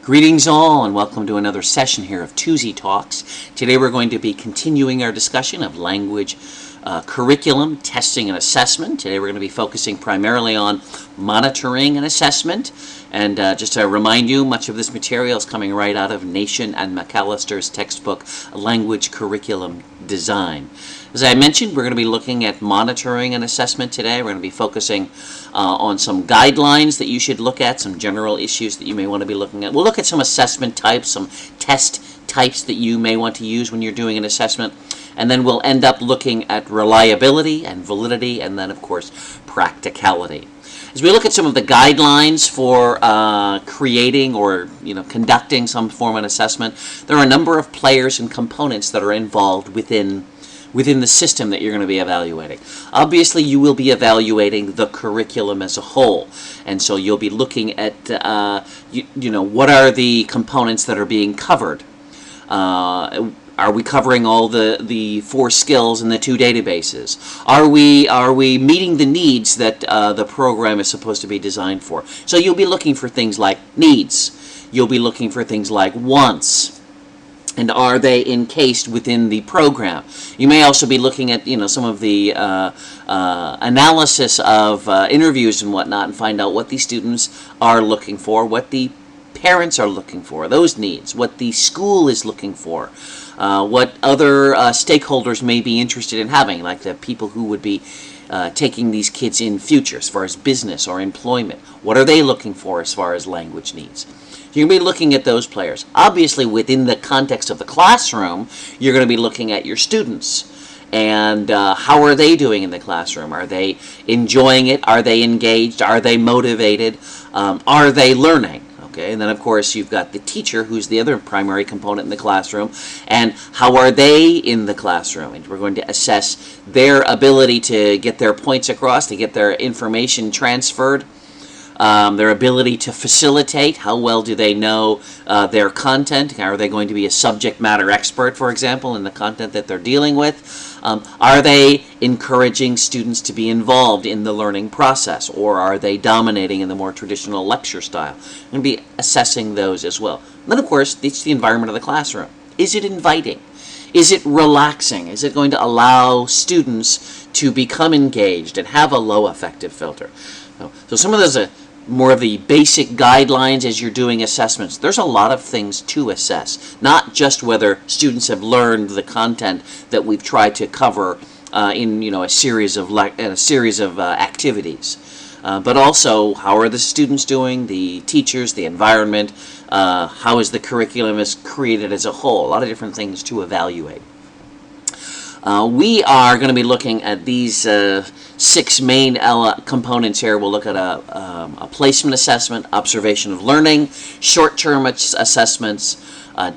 Greetings all, and welcome to another session here of Tuzi Talks. Today we're going to be continuing our discussion of language curriculum, testing, and assessment. Today we're going to be focusing primarily on monitoring and assessment. And just to remind you, much of this material is coming right out of Nation and McAllister's textbook, Language Curriculum Design. As I mentioned, we're going to be looking at monitoring and assessment today. We're going to be focusing on some guidelines that you should look at, some general issues that you may want to be looking at. We'll look at some assessment types, some test types that you may want to use when you're doing an assessment. And then we'll end up looking at reliability and validity, and then, of course, practicality. As we look at some of the guidelines for creating or conducting some form of assessment, there are a number of players and components that are involved within the system that you're going to be evaluating. Obviously, you will be evaluating the curriculum as a whole, and so you'll be looking at what are the components that are being covered. Are we covering all the 4 skills in the 2 databases? Are we meeting the needs that the program is supposed to be designed for? So you'll be looking for things like needs. You'll be looking for things like wants. And are they encased within the program? You may also be looking at some of the analysis of interviews and whatnot, and find out what the students are looking for, what the parents are looking for, those needs, what the school is looking for, what other stakeholders may be interested in having, like the people who would be taking these kids in future as far as business or employment. What are they looking for as far as language needs? You're going to be looking at those players. Obviously, within the context of the classroom, you're going to be looking at your students. And how are they doing in the classroom? Are they enjoying it? Are they engaged? Are they motivated? Are they learning? Okay, and then, of course, you've got the teacher, who's the other primary component in the classroom, and how are they in the classroom? And we're going to assess their ability to get their points across, to get their information transferred, their ability to facilitate. How well do they know their content? Are they going to be a subject matter expert, for example, in the content that they're dealing with? Are they encouraging students to be involved in the learning process, or are they dominating in the more traditional lecture style? I'm going to be assessing those as well. And then, of course, it's the environment of the classroom. Is it inviting? Is it relaxing? Is it going to allow students to become engaged and have a low affective filter? So some of those are more of the basic guidelines as you're doing assessments. There's a lot of things to assess, not just whether students have learned the content that we've tried to cover in a series of activities, but also how are the students doing, the teachers, the environment, how is the curriculum is created as a whole. A lot of different things to evaluate. We are going to be looking at these 6 main components here. We'll look at a placement assessment, observation of learning, short-term assessments,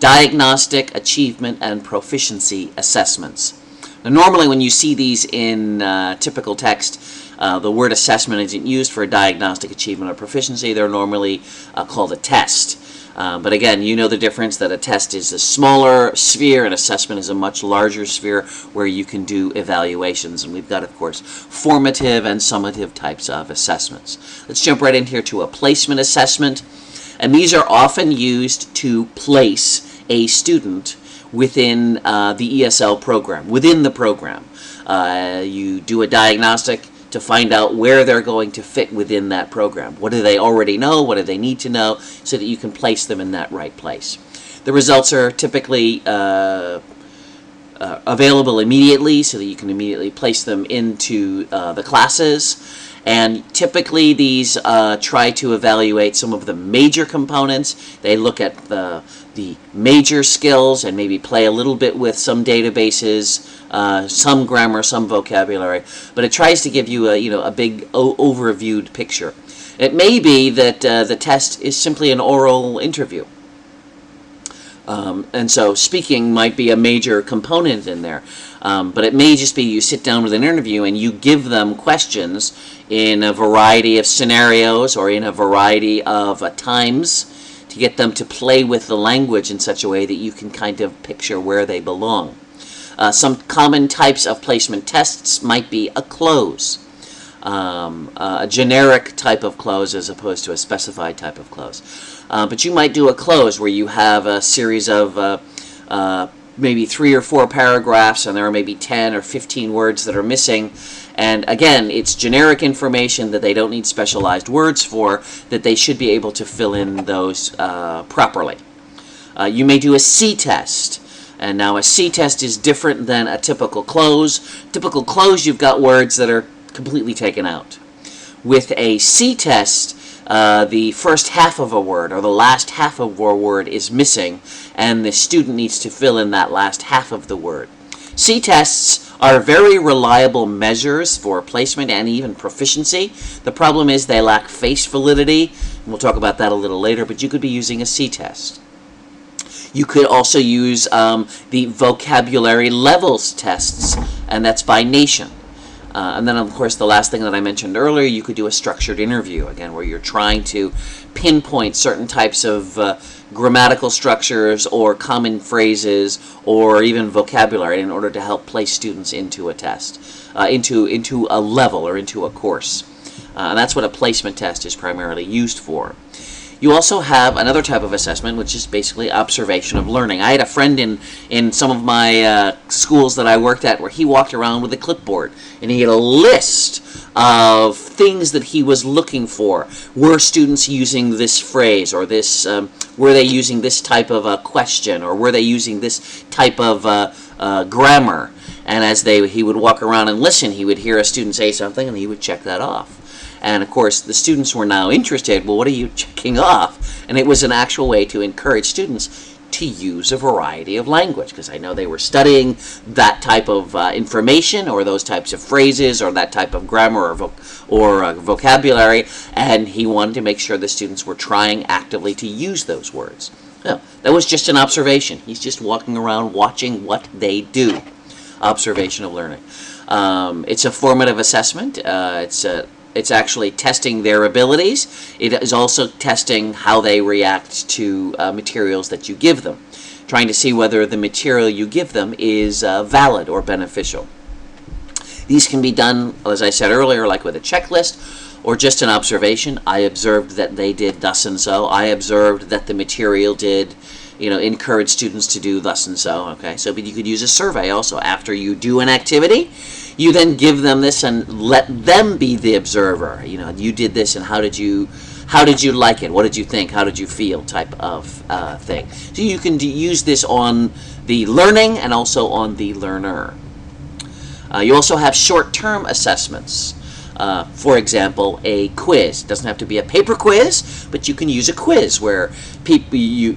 diagnostic, achievement, and proficiency assessments. Now, normally when you see these in typical text, the word assessment isn't used for diagnostic, achievement, or proficiency. They're normally called a test. But again, you know the difference, that a test is a smaller sphere and assessment is a much larger sphere where you can do evaluations. And we've got, of course, formative and summative types of assessments. Let's jump right in here to a placement assessment. And these are often used to place a student within the ESL program, within the program. You do a diagnostic to find out where they're going to fit within that program. What do they already know? What do they need to know? So that you can place them in that right place. The results are typically available immediately, so that you can immediately place them into the classes. And typically these try to evaluate some of the major components. They look at the major skills and maybe play a little bit with some databases, some grammar, some vocabulary, but it tries to give you a big overviewed picture. It may be that the test is simply an oral interview. And so speaking might be a major component in there. But it may just be you sit down with an interview and you give them questions in a variety of scenarios or in a variety of times to get them to play with the language in such a way that you can kind of picture where they belong. Some common types of placement tests might be a close. a generic type of close as opposed to a specified type of close. But you might do a close where you have a series of maybe 3 or 4 paragraphs, and there are maybe 10 or 15 words that are missing. And again, it's generic information that they don't need specialized words for, that they should be able to fill in those properly. You may do a C-test. And now a C-test is different than a typical close. Typical close, you've got words that are completely taken out. With a C-test, the first half of a word or the last half of a word is missing, and the student needs to fill in that last half of the word. C-tests are very reliable measures for placement and even proficiency. The problem is they lack face validity. We'll talk about that a little later, but you could be using a C-test. You could also use the vocabulary levels tests, and that's by nation. And then, of course, the last thing that I mentioned earlier, you could do a structured interview, again, where you're trying to pinpoint certain types of grammatical structures or common phrases or even vocabulary in order to help place students into a test, into a level or into a course. And that's what a placement test is primarily used for. You also have another type of assessment, which is basically observation of learning. I had a friend in some of my schools that I worked at where he walked around with a clipboard, and he had a list of things that he was looking for. Were students using this phrase, or this? Were they using this type of a question, or were they using this type of grammar? And as he would walk around and listen, he would hear a student say something, and he would check that off. And of course, the students were now interested. Well, what are you checking off? And it was an actual way to encourage students to use a variety of language, because I know they were studying that type of information, or those types of phrases, or that type of grammar or vocabulary, and he wanted to make sure the students were trying actively to use those words. No, that was just an observation. He's just walking around watching what they do. Observation of learning. It's a formative assessment. It's actually testing their abilities. It is also testing how they react to materials that you give them, trying to see whether the material you give them is valid or beneficial. These can be done, as I said earlier, like with a checklist or just an observation. I observed that they did thus and so. I observed that the material did, encourage students to do thus and so. Okay, so but you could use a survey also. After you do an activity, you then give them this and let them be the observer. You did this, and how did you like it? What did you think? How did you feel? Type of thing. So you can use this on the learning and also on the learner. You also have short-term assessments. For example, a quiz. It doesn't have to be a paper quiz, but you can use a quiz where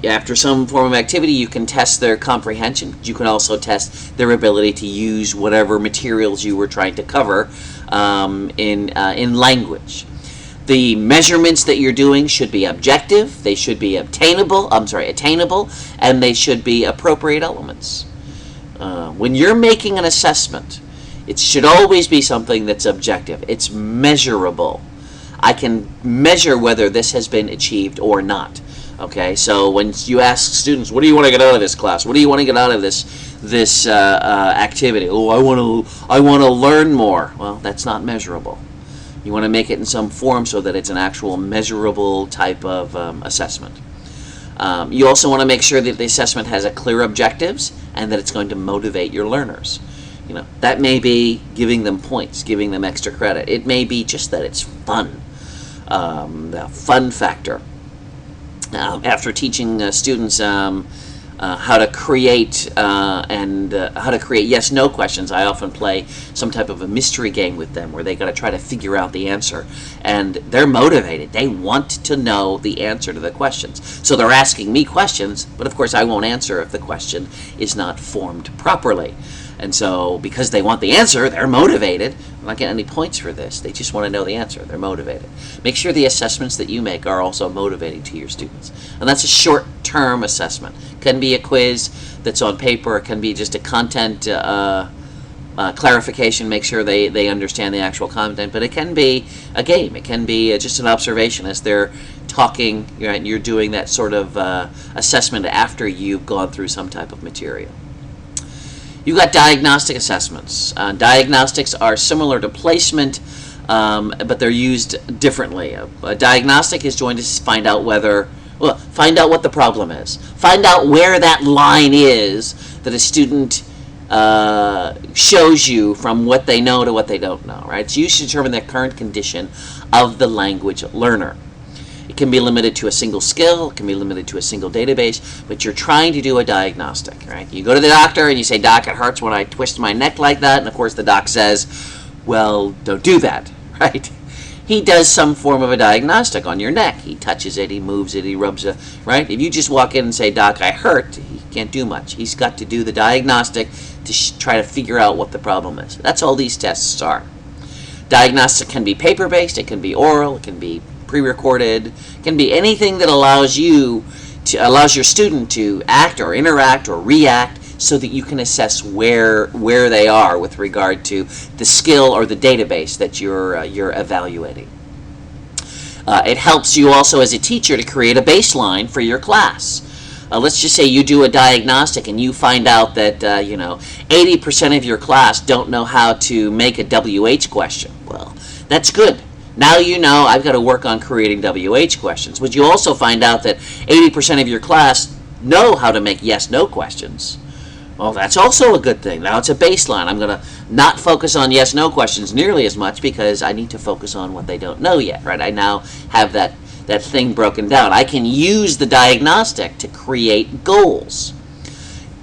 after some form of activity, you can test their comprehension. You can also test their ability to use whatever materials you were trying to cover in language. The measurements that you're doing should be objective. They should be attainable, and they should be appropriate elements. When you're making an assessment, it should always be something that's objective. It's measurable. I can measure whether this has been achieved or not. Okay, so when you ask students, what do you want to get out of this class? What do you want to get out of this activity? Oh, I want to learn more. Well, that's not measurable. You want to make it in some form so that it's an actual measurable type of assessment. You also want to make sure that the assessment has a clear objectives and that it's going to motivate your learners. That may be giving them points, giving them extra credit. It may be just that it's fun, the fun factor. After teaching students how to create yes/no questions, I often play some type of a mystery game with them where they got to try to figure out the answer, and they're motivated. They want to know the answer to the questions, so they're asking me questions. But of course, I won't answer if the question is not formed properly. And so, because they want the answer, they're motivated. I'm not getting any points for this. They just want to know the answer. They're motivated. Make sure the assessments that you make are also motivating to your students. And that's a short-term assessment. It can be a quiz that's on paper. It can be just a content clarification, make sure they understand the actual content. But it can be a game. It can be just an observation as they're talking. You're doing that sort of assessment after you've gone through some type of material. You've got diagnostic assessments. Diagnostics are similar to placement, but they're used differently. A diagnostic is going to find out find out what the problem is. Find out where that line is that a student shows you from what they know to what they don't know, right? It's used to determine the current condition of the language learner. It can be limited to a single skill, it can be limited to a single database, but you're trying to do a diagnostic, right? You go to the doctor and you say, "Doc, it hurts when I twist my neck like that," and of course the doc says, "Well, don't do that," right? He does some form of a diagnostic on your neck. He touches it, he moves it, he rubs it, right? If you just walk in and say, "Doc, I hurt," he can't do much. He's got to do the diagnostic to try to figure out what the problem is. That's all these tests are. Diagnostic can be paper-based, it can be oral, it can be pre-recorded, it can be anything that allows your student to act or interact or react so that you can assess where they are with regard to the skill or the database that you're evaluating. It helps you also as a teacher to create a baseline for your class. Let's just say you do a diagnostic and you find out that 80% of your class don't know how to make a WH question. Well, that's good. Now you know I've got to work on creating WH questions. But you also find out that 80% of your class know how to make yes/no questions. Well, that's also a good thing. Now it's a baseline. I'm going to not focus on yes/no questions nearly as much because I need to focus on what they don't know yet, right? I now have that thing broken down. I can use the diagnostic to create goals.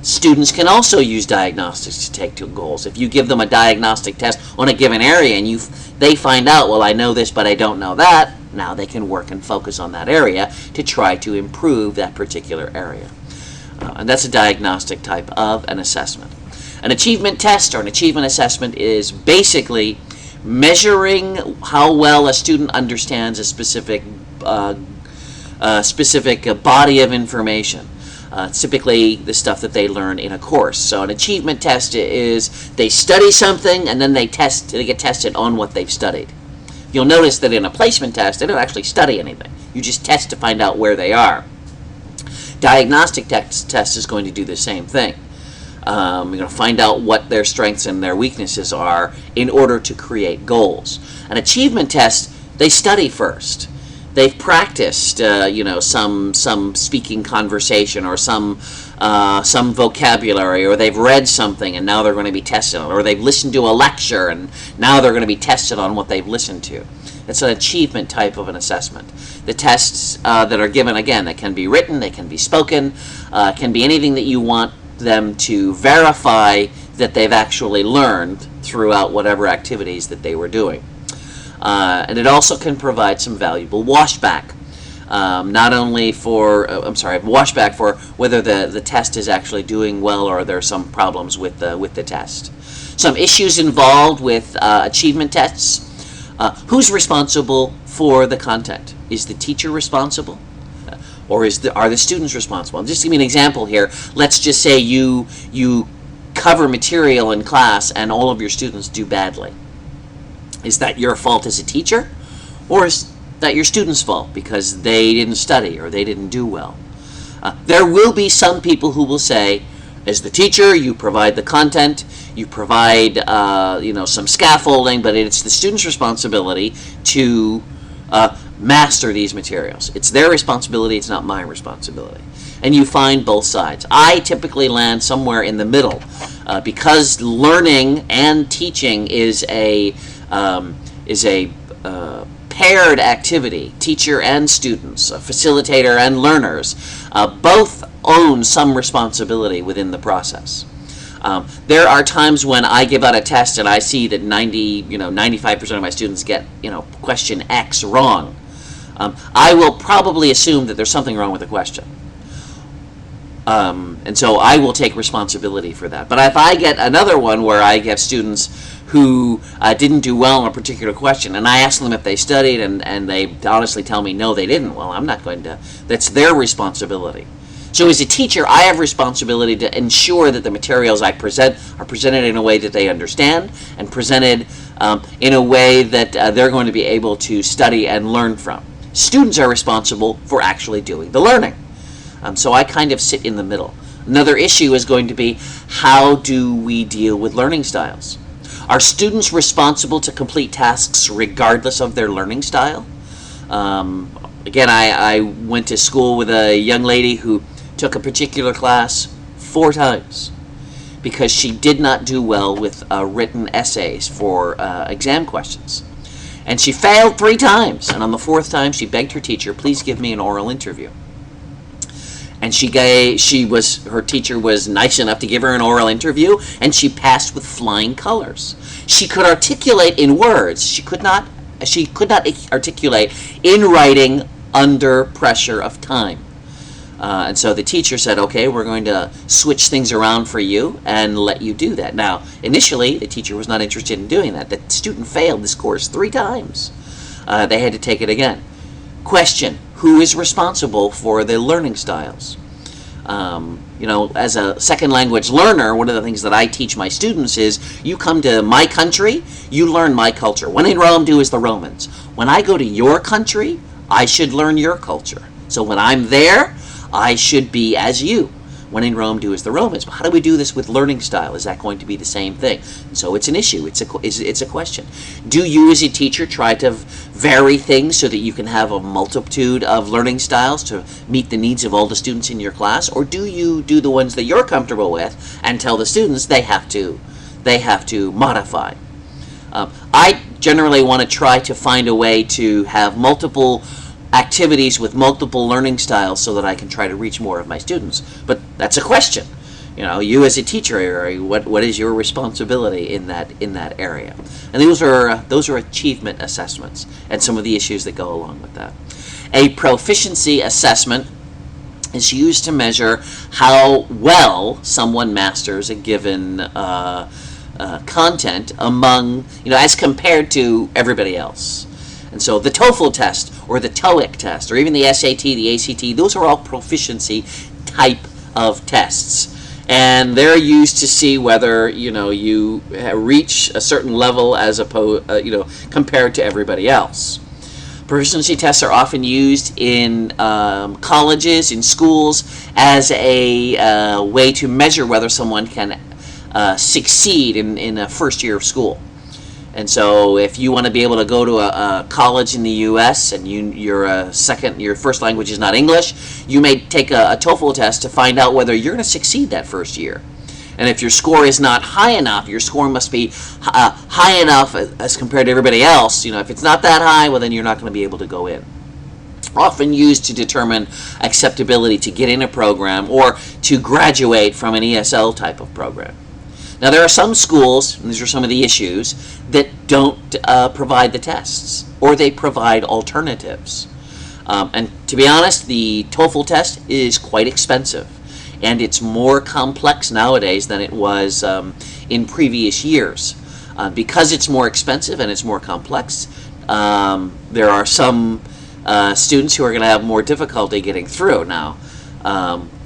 Students can also use diagnostics to take to goals. If you give them a diagnostic test on a given area and they find out, well, I know this, but I don't know that, now they can work and focus on that area to try to improve that particular area. And that's a diagnostic type of an assessment. An achievement test or an achievement assessment is basically measuring how well a student understands a specific body of information. Typically the stuff that they learn in a course. So an achievement test is they study something and then they get tested on what they've studied. You'll notice that in a placement test, they don't actually study anything. You just test to find out where they are. Diagnostic test is going to do the same thing. You're going to find out what their strengths and their weaknesses are in order to create goals. An achievement test, they study first. They've practiced, some speaking conversation or some vocabulary, or they've read something and now they're going to be tested on, or they've listened to a lecture and now they're going to be tested on what they've listened to. It's an achievement type of an assessment. The tests that are given, again, they can be written, they can be spoken, can be anything that you want them to verify that they've actually learned throughout whatever activities that they were doing. And it also can provide some valuable washback, not only washback for whether the test is actually doing well or there are some problems with the test. Some issues involved with achievement tests. Who's responsible for the content? Is the teacher responsible? Or are the students responsible? Just to give me an example here. Let's just say you cover material in class and all of your students do badly. Is that your fault as a teacher? Or is that your students' fault because they didn't study or they didn't do well? There will be some people who will say, as the teacher, you provide the content, you provide some scaffolding, but it's the student's responsibility to master these materials. It's their responsibility, it's not my responsibility. And you find both sides. I typically land somewhere in the middle because learning and teaching is a paired activity. Teacher and students, facilitator and learners, both own some responsibility within the process. There are times when I give out a test and I see that 95% of my students get question X wrong. I will probably assume that there's something wrong with the question. And so I will take responsibility for that. But if I get another one where I get students who didn't do well on a particular question, and I ask them if they studied, and they honestly tell me no, they didn't, well, I'm not going to. That's their responsibility. So as a teacher, I have responsibility to ensure that the materials I present are presented in a way that they understand and presented in a way that they're going to be able to study and learn from. Students are responsible for actually doing the learning. So I kind of sit in the middle. Another issue is going to be, how do we deal with learning styles? Are students responsible to complete tasks regardless of their learning style? Again, I went to school with a young lady who took a particular class 4 times because she did not do well with written essays for exam questions. And she failed 3 times, and on the 4th time she begged her teacher, please give me an oral interview. And her teacher was nice enough to give her an oral interview, and she passed with flying colors. She could articulate in words. She could not articulate in writing under pressure of time. And so the teacher said, okay, we're going to switch things around for you and let you do that. Now, initially, the teacher was not interested in doing that. The student failed this course 3 times. They had to take it again. Question, who is responsible for the learning styles? As a second language learner, one of the things that I teach my students is, you come to my country, you learn my culture. When in Rome, do as the Romans. When I go to your country, I should learn your culture. So when I'm there, I should be as you. When in Rome, do as the Romans. But how do we do this with learning style? Is that going to be the same thing? And so it's an issue. It's a question. Do you as a teacher try to vary things so that you can have a multitude of learning styles to meet the needs of all the students in your class? Or do you do the ones that you're comfortable with and tell the students they have to modify? I generally want to try to find a way to have multiple activities with multiple learning styles so that I can try to reach more of my students. But that's a question. You as a teacher, what is your responsibility in that area? And those are achievement assessments and some of the issues that go along with that. A proficiency assessment is used to measure how well someone masters a given content among, as compared to everybody else. And so the TOEFL test or the TOEIC test or even the SAT, the ACT, those are all proficiency type of tests. And they're used to see whether, you reach a certain level as opposed, compared to everybody else. Proficiency tests are often used in colleges, in schools, as a way to measure whether someone can succeed in a first year of school. And so if you want to be able to go to a college in the U.S. and your first language is not English, you may take a TOEFL test to find out whether you're going to succeed that first year. And if your score is not high enough, your score must be high enough as compared to everybody else. If it's not that high, well, then you're not going to be able to go in. Often used to determine acceptability to get in a program or to graduate from an ESL type of program. Now, there are some schools, and these are some of the issues, that don't provide the tests, or they provide alternatives. And to be honest, the TOEFL test is quite expensive, and it's more complex nowadays than it was in previous years. Because it's more expensive and it's more complex, there are some students who are going to have more difficulty getting through. Now,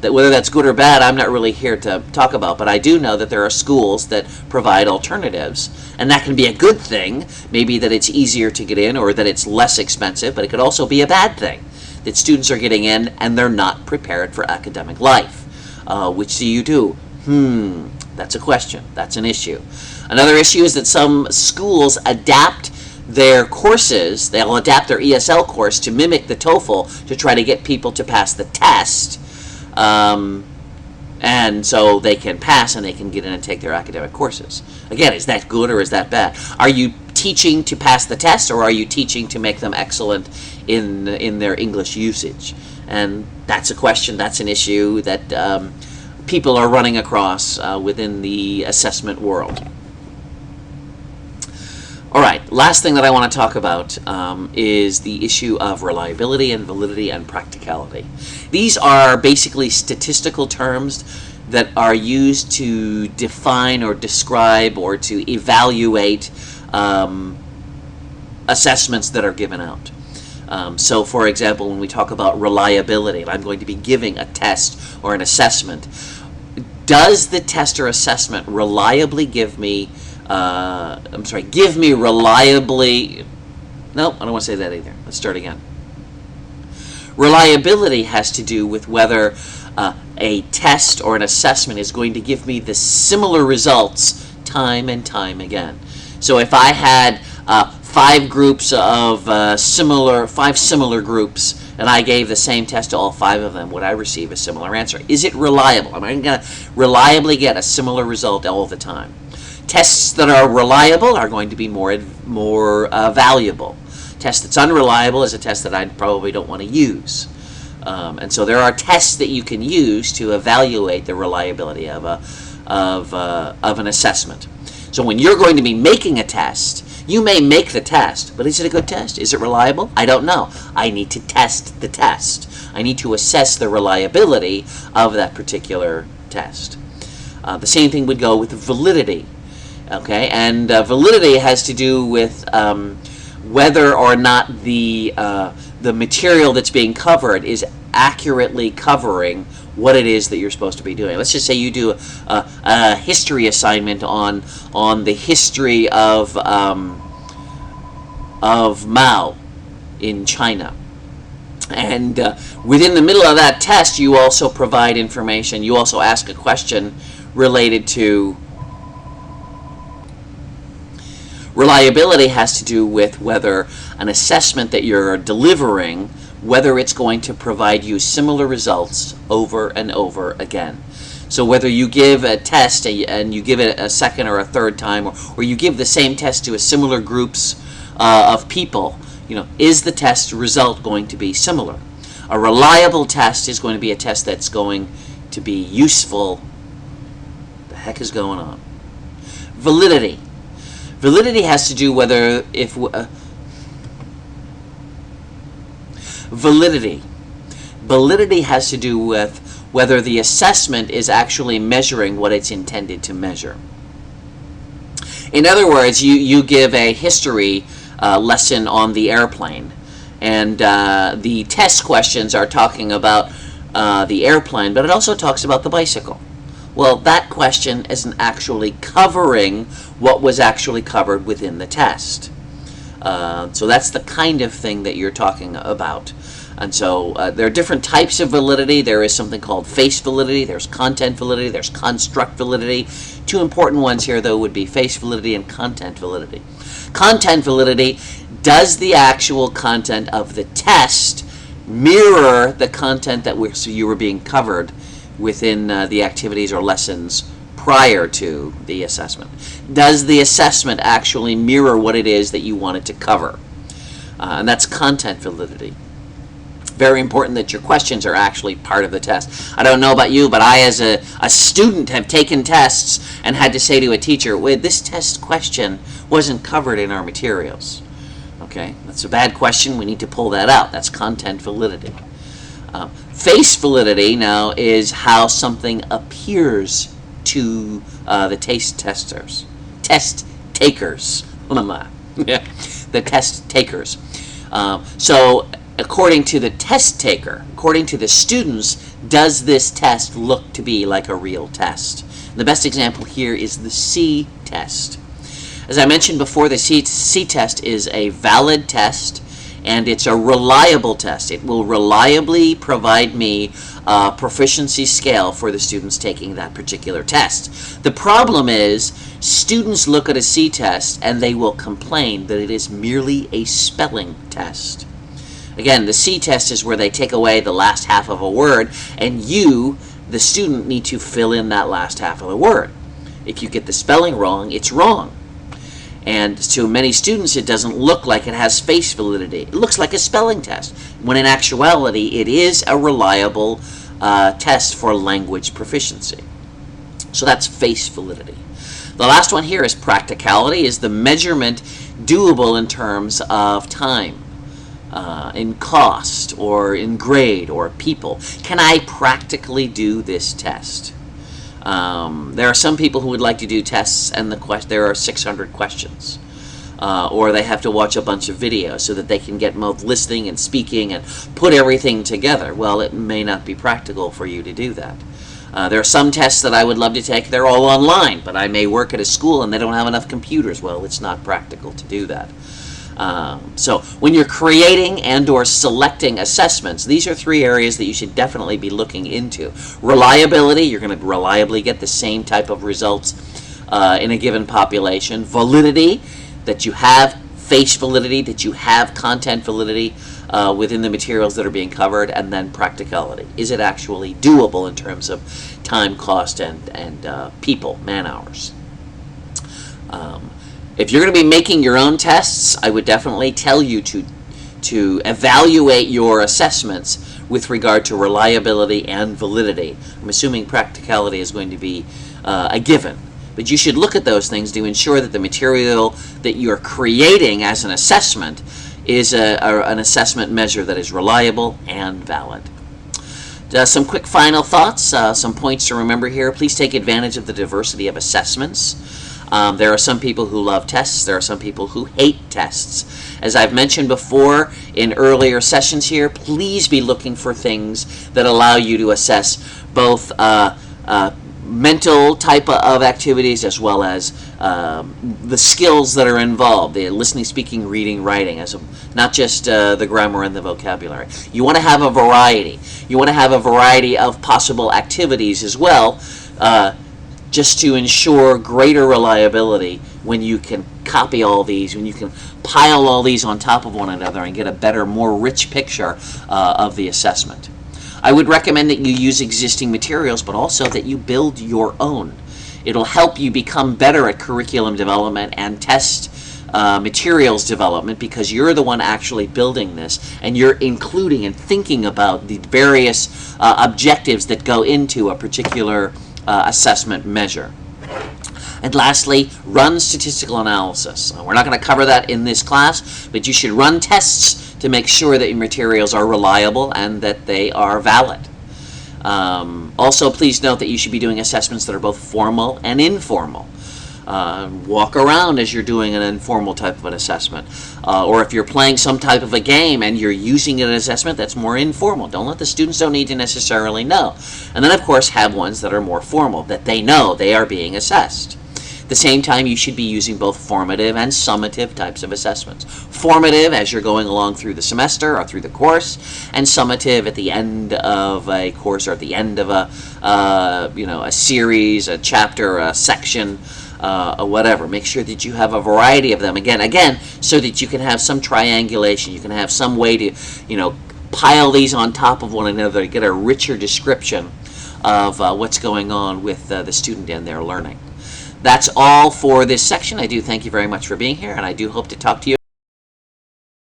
whether that's good or bad, I'm not really here to talk about, but I do know that there are schools that provide alternatives, and that can be a good thing, maybe that it's easier to get in or that it's less expensive, but it could also be a bad thing, that students are getting in and they're not prepared for academic life. Which do you do? That's a question. That's an issue. Another issue is that some schools adapt their courses, they'll adapt their ESL course to mimic the TOEFL to try to get people to pass the test. And so they can pass and they can get in and take their academic courses. Again, is that good or is that bad? Are you teaching to pass the test, or are you teaching to make them excellent in their English usage? And that's a question, that's an issue that people are running across within the assessment world. All right, last thing that I want to talk about is the issue of reliability and validity and practicality. These are basically statistical terms that are used to define or describe or to evaluate assessments that are given out. So, for example, when we talk about reliability, and I'm going to be giving a test or an assessment, does the test or assessment reliably give me reliably, no, I don't want to say that either. Let's start again. Reliability has to do with whether a test or an assessment is going to give me the similar results time and time again. So if I had five similar groups, and I gave the same test to all five of them, would I receive a similar answer? Is it reliable? Am I going to reliably get a similar result all the time? Tests that are reliable are going to be more valuable. Test that's unreliable is a test that I probably don't want to use. And so there are tests that you can use to evaluate the reliability of an assessment. So when you're going to be making a test, you may make the test, but is it a good test? Is it reliable? I don't know. I need to test the test. I need to assess the reliability of that particular test. The same thing would go with validity. Okay, and validity has to do with whether or not the material that's being covered is accurately covering what it is that you're supposed to be doing. Let's just say you do a history assignment on the history of Mao in China. And within the middle of that test, you also provide information. You also ask a question related to reliability. Has to do with whether an assessment that you're delivering, whether it's going to provide you similar results over and over again. So whether you give a test and you give it a second or a third time, or you give the same test to a similar groups of people, is the test result going to be similar? A reliable test is going to be a test that's going to be useful. The heck is going on? Validity. Validity has to do whether if validity has to do with whether the assessment is actually measuring what it's intended to measure. In other words, you give a history lesson on the airplane, and the test questions are talking about the airplane, but it also talks about the bicycle. Well, that question isn't actually covering what was actually covered within the test. So that's the kind of thing that you're talking about. And so there are different types of validity. There is something called face validity, there's content validity, there's construct validity. Two important ones here, though, would be face validity and content validity. Content validity: does the actual content of the test mirror the content that you were being covered within the activities or lessons prior to the assessment? Does the assessment actually mirror what it is that you wanted to cover? And that's content validity. Very important that your questions are actually part of the test. I don't know about you, but I, as a student, have taken tests and had to say to a teacher, "Wait, this test question wasn't covered in our materials." Okay, that's a bad question. We need to pull that out. That's content validity. Face validity now is how something appears to the test takers. Yeah, the test takers. So according to the test taker, according to the students, does this test look to be like a real test? The best example here is the C test. As I mentioned before, the C test is a valid test, and it's a reliable test. It will reliably provide me a proficiency scale for the students taking that particular test. The problem is, students look at a C test and they will complain that it is merely a spelling test. Again, the C test is where they take away the last half of a word, and you, the student, need to fill in that last half of the word. If you get the spelling wrong, it's wrong. And to many students, it doesn't look like it has face validity. It looks like a spelling test, when in actuality, it is a reliable test for language proficiency. So that's face validity. The last one here is practicality, is the measurement doable in terms of time, in cost, or in grade, or people. Can I practically do this test? There are some people who would like to do tests and there are 600 questions. Or they have to watch a bunch of videos so that they can get both listening and speaking and put everything together. Well, it may not be practical for you to do that. There are some tests that I would love to take. They're all online, but I may work at a school and they don't have enough computers. Well, it's not practical to do that. So when you're creating and or selecting assessments, these are three areas that you should definitely be looking into. Reliability: you're going to reliably get the same type of results in a given population. Validity, that you have face validity, that you have content validity within the materials that are being covered. And then practicality. Is it actually doable in terms of time, cost, and people, man hours? If you're going to be making your own tests, I would definitely tell you to evaluate your assessments with regard to reliability and validity. I'm assuming practicality is going to be a given. But you should look at those things to ensure that the material that you're creating as an assessment is an assessment measure that is reliable and valid. Some quick final thoughts, some points to remember here. Please take advantage of the diversity of assessments. There are some people who love tests. There are some people who hate tests. As I've mentioned before in earlier sessions here, please be looking for things that allow you to assess both mental type of activities as well as the skills that are involved, the listening, speaking, reading, writing, not just the grammar and the vocabulary. You want to have a variety. You want to have a variety of possible activities as well, just to ensure greater reliability when you can copy all these, when you can pile all these on top of one another and get a better, more rich picture of the assessment. I would recommend that you use existing materials, but also that you build your own. It'll help you become better at curriculum development and test materials development because you're the one actually building this and you're including and thinking about the various objectives that go into a particular assessment measure. And lastly, run statistical analysis. We're not going to cover that in this class, but you should run tests to make sure that your materials are reliable and that they are valid. Also, please note that you should be doing assessments that are both formal and informal. Walk around as you're doing an informal type of an assessment. Or if you're playing some type of a game and you're using an assessment that's more informal. Don't let the students don't need to necessarily know. And then, of course, have ones that are more formal, that they know they are being assessed. At the same time, you should be using both formative and summative types of assessments. Formative as you're going along through the semester or through the course, and summative at the end of a course or at the end of a series, a chapter, a section, or whatever. Make sure that you have a variety of them. Again, so that you can have some triangulation. You can have some way to, pile these on top of one another to get a richer description of what's going on with the student and their learning. That's all for this section. I do thank you very much for being here, and I do hope to talk to you